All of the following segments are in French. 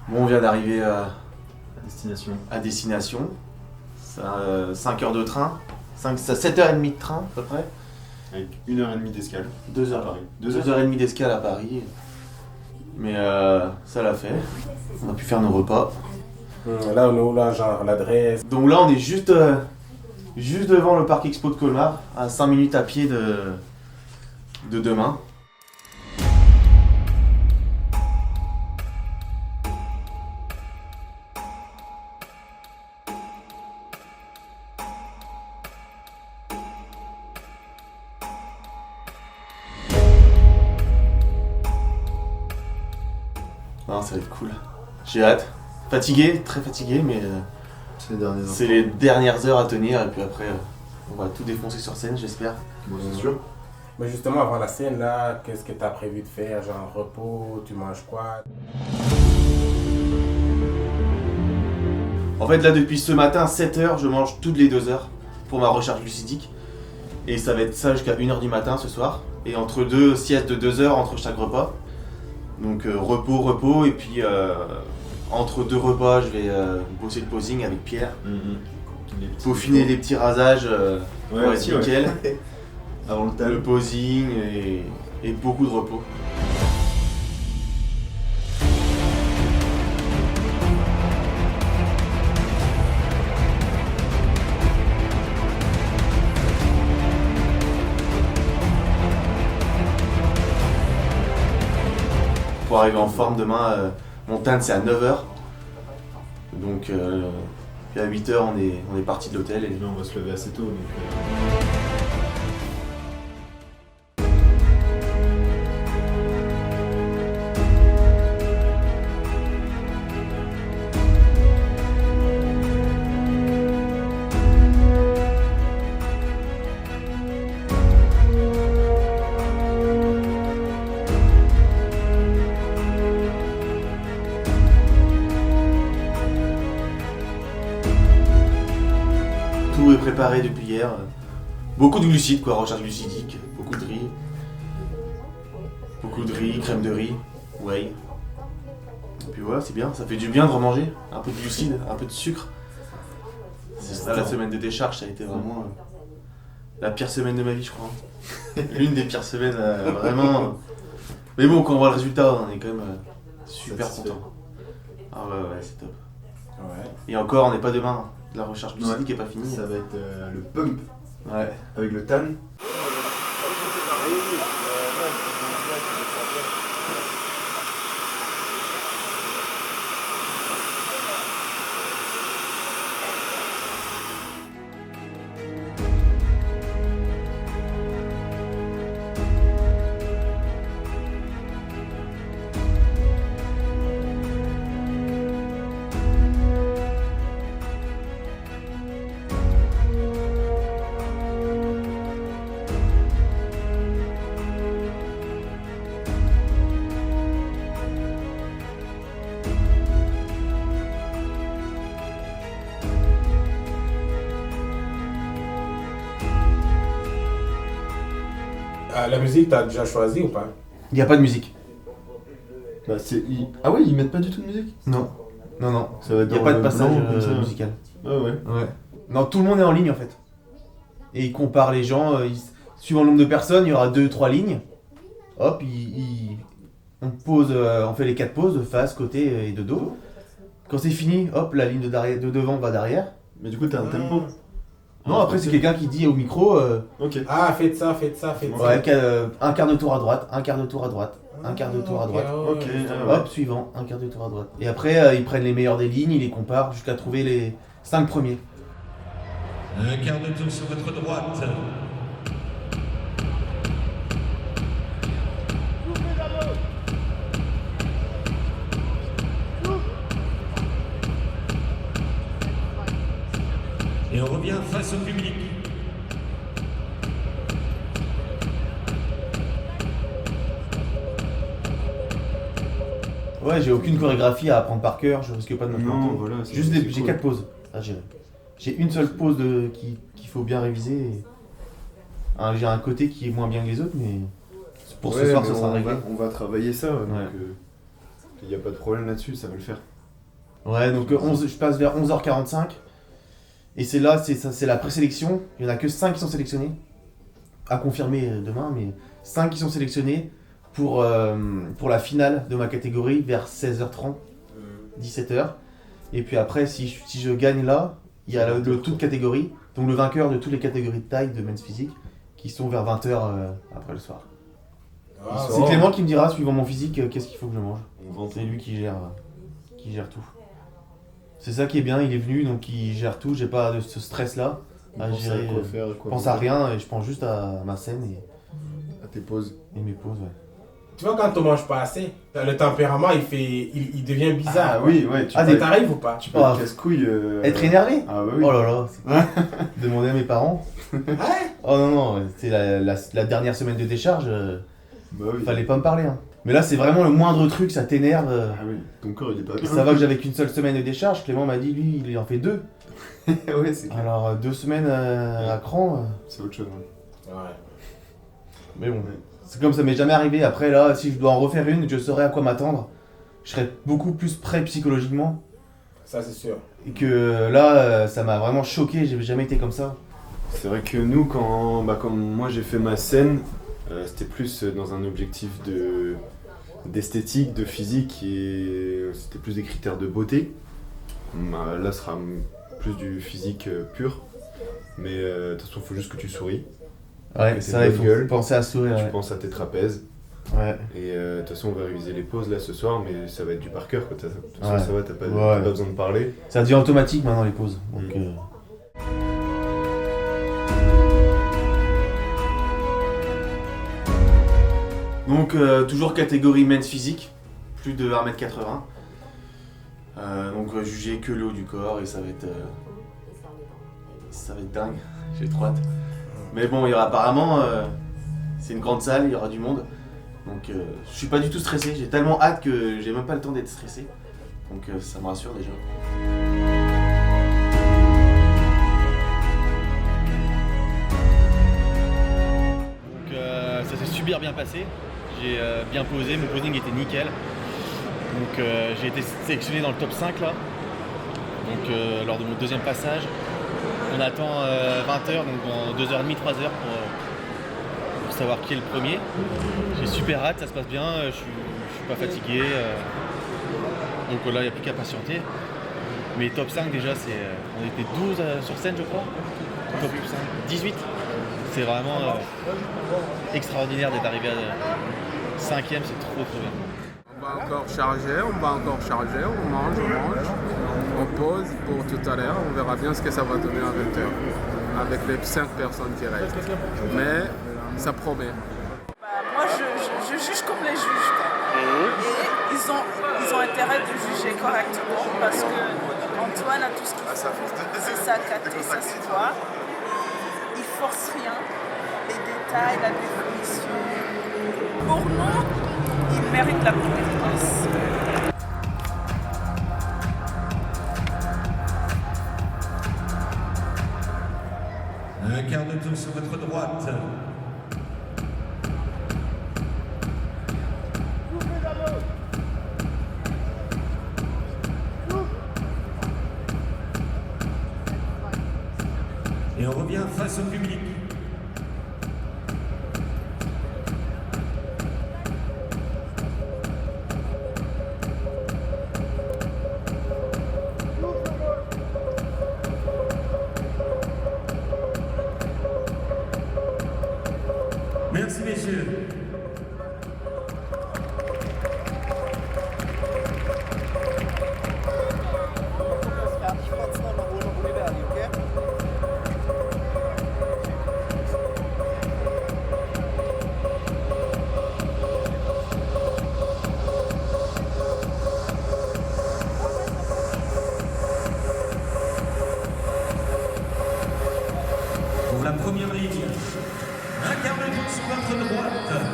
Bon, on vient d'arriver Destination. à destination. Ça, 5 heures de train. 7h30 de train à peu près. Avec 1h30 d'escale. 2 À heures. Paris. 2h30 d'escale à Paris. Mais ça l'a fait. On a pu faire nos repas. Là, on est où là, genre l'adresse? Donc là, on est juste devant le parc Expo de Colmar, à 5 minutes à pied de demain. Non, ça va être cool. J'ai hâte. Fatigué, très fatigué, mais C'est les derniers c'est les dernières heures à tenir. Et puis après, on va tout défoncer sur scène, j'espère. Bon, c'est sûr. Mais justement, avant la scène, là, qu'est-ce que tu as prévu de faire? Genre repos, tu manges quoi? En fait, là, depuis ce matin, 7h, je mange toutes les 2 heures pour ma recharge glucidique. Et ça va être ça jusqu'à 1h du matin ce soir. Et entre deux siestes de 2 heures entre chaque repas. Donc repos, et puis entre deux repas, je vais bosser le posing avec Pierre. Peaufiner les petits rasages pour être aussi, nickel. Avant le Le tal. posing et beaucoup de repos. Pour arriver en forme demain, montagne c'est à 9h. Donc puis à 8h on est parti de l'hôtel. Et là, on va se lever assez tôt. Donc, Tout est préparé depuis hier. Beaucoup de glucides, quoi, recharge glucidique, beaucoup de riz. Beaucoup de riz, crème de riz, whey. Et puis voilà, c'est bien, ça fait du bien de remanger. Un peu de glucides, un peu de sucre. C'est ça, la semaine de décharge, ça a été vraiment la pire semaine de ma vie, je crois. L'une des pires semaines, vraiment. Mais bon, quand on voit le résultat, on est quand même super Satisfait. content. Ah ouais, c'est top. Ouais. Et encore, on n'est pas demain. La recharge glucidique est pas finie. ça va être le pump Ouais. avec le tan. La musique, t'as déjà choisi ou pas? Il n'y a pas de musique. Bah, ah ouais, ils mettent pas du tout de musique. Non. Non. Ça va être Il n'y a dans pas de le passage blanc, comme ça. musical. Ah ouais. Ouais. Non, tout le monde est en ligne en fait. Et ils comparent les gens. Suivant le nombre de personnes, il y aura 2-3 lignes. Hop, on pose, on fait les 4 pauses de face, côté et de dos. Quand c'est fini, hop, la ligne de devant va derrière. Mais du coup, t'as un tempo. Non, après c'est quelqu'un qui dit au micro, Ok. Ah, faites ça. ouais, un quart de tour à droite, un quart de tour à droite, un quart de tour à droite. Ok, Hop, suivant, un quart de tour à droite. Et après, ils prennent les meilleurs des lignes, ils les comparent jusqu'à trouver les 5 premiers. Un quart de tour sur votre droite. Et on revient face au public. Ouais, j'ai aucune chorégraphie à apprendre par cœur, je risque pas de me Non, planter. voilà, c'est- Juste c'est j'ai cool. 4 pauses à gérer. J'ai une seule pause qu'il faut bien réviser. J'ai un côté qui est moins bien que les autres, mais pour ce Ouais, soir, mais ça sera réglé. on va travailler ça. Donc, Il n'y a pas de problème là-dessus, ça va le faire. Ouais, donc je passe vers 11h45. Et c'est là, c'est la présélection. Il n'y en a que 5 qui sont sélectionnés. À confirmer demain, mais 5 qui sont sélectionnés pour la finale de ma catégorie vers 16h30, 17h. Et puis après, si je gagne là, il y a le toute catégorie. Donc le vainqueur de toutes les catégories de taille de men's physique qui sont vers 20h après le soir. Ah, C'est Clément qui me dira, suivant mon physique, qu'est-ce qu'il faut que je mange. On vend. C'est lui qui gère tout. C'est ça qui est bien, il est venu, donc il gère tout. J'ai pas de ce stress-là On à pense gérer. à quoi faire, Je pense à rien et je pense juste à ma scène À tes pauses. et mes pauses. Ouais. Tu vois, quand on mange pas assez, le tempérament, il devient bizarre. Ah oui, ouais, tu Ça peux, t'arrive ou pas? tu peux Ah. être casse-couille. Être énervé. Ah bah oui. Oh là là, demander à mes parents. Ouais. Oh non, non, c'est la dernière semaine de décharge, Bah oui. fallait pas me parler. Hein. Mais là, c'est vraiment le moindre truc, ça t'énerve. Ah oui, ton corps il est pas bien. Ça va que j'avais qu'une seule semaine de décharge, Clément m'a dit, lui, il en fait 2. Ouais, c'est clair. Alors, 2 semaines à cran. C'est autre chose. Ouais. Ouais. Mais bon, c'est comme ça m'est jamais arrivé. Après, là, si je dois en refaire une, je saurais à quoi m'attendre. Je serais beaucoup plus prêt psychologiquement. Ça, c'est sûr. Et que là, ça m'a vraiment choqué, j'ai jamais été comme ça. C'est vrai que nous, quand moi j'ai fait ma scène, c'était plus dans un objectif d'esthétique, de physique, et c'était plus des critères de beauté. Là, ce sera plus du physique pur. Mais de toute façon, il faut juste que tu souris. Ouais, Mais ça, c'est il bonne faut gueule. penser à sourire. Tu Ouais. penses à tes trapèzes. Ouais. Et de toute façon, on va réviser les pauses là ce soir, mais ça va être du par cœur. De toute façon, Ouais. ça va, t'as pas, Ouais. t'as pas besoin de parler. Ça devient automatique maintenant les pauses. Donc, toujours catégorie men's physique, plus de 1m80. Donc juger que le haut du corps et ça va être dingue, j'ai trop hâte. Mais bon, il y aura apparemment, c'est une grande salle, il y aura du monde. Donc je suis pas du tout stressé, j'ai tellement hâte que j'ai même pas le temps d'être stressé. Donc ça me rassure déjà. Donc ça s'est super bien passé, j'ai bien posé, mon posing était nickel. Donc j'ai été sélectionné dans le top 5 là, donc lors de mon deuxième passage. On attend 20h, donc dans 2h30, 3h pour savoir qui est le premier. J'ai super hâte, ça se passe bien, je suis pas fatigué. Donc là, il n'y a plus qu'à patienter. Mais top 5 déjà, on était 12 sur scène je crois. Top 5, 18. C'est vraiment extraordinaire d'être arrivé à 5ème, c'est trop bien. On va encore charger, on mange, on pose pour tout à l'heure, on verra bien ce que ça va donner à 20h avec les 5 personnes qui restent. Mais ça promet. Moi, je juge comme les juges. Quoi. Et ils ont intérêt de juger correctement parce que Antoine a tout ce qu'il faut. C'est sa caté, ça se voit. Il force rien. Les détails, la définition. Pour nous, il mérite la première place. Un quart de tour sur votre droite. Et on revient face au public. Merci messieurs. Pour la première ligne, un quart de tour sur votre droite.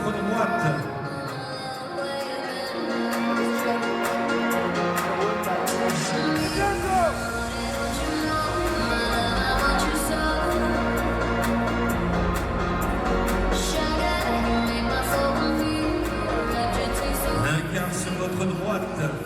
votre droite. Un quart sur votre droite.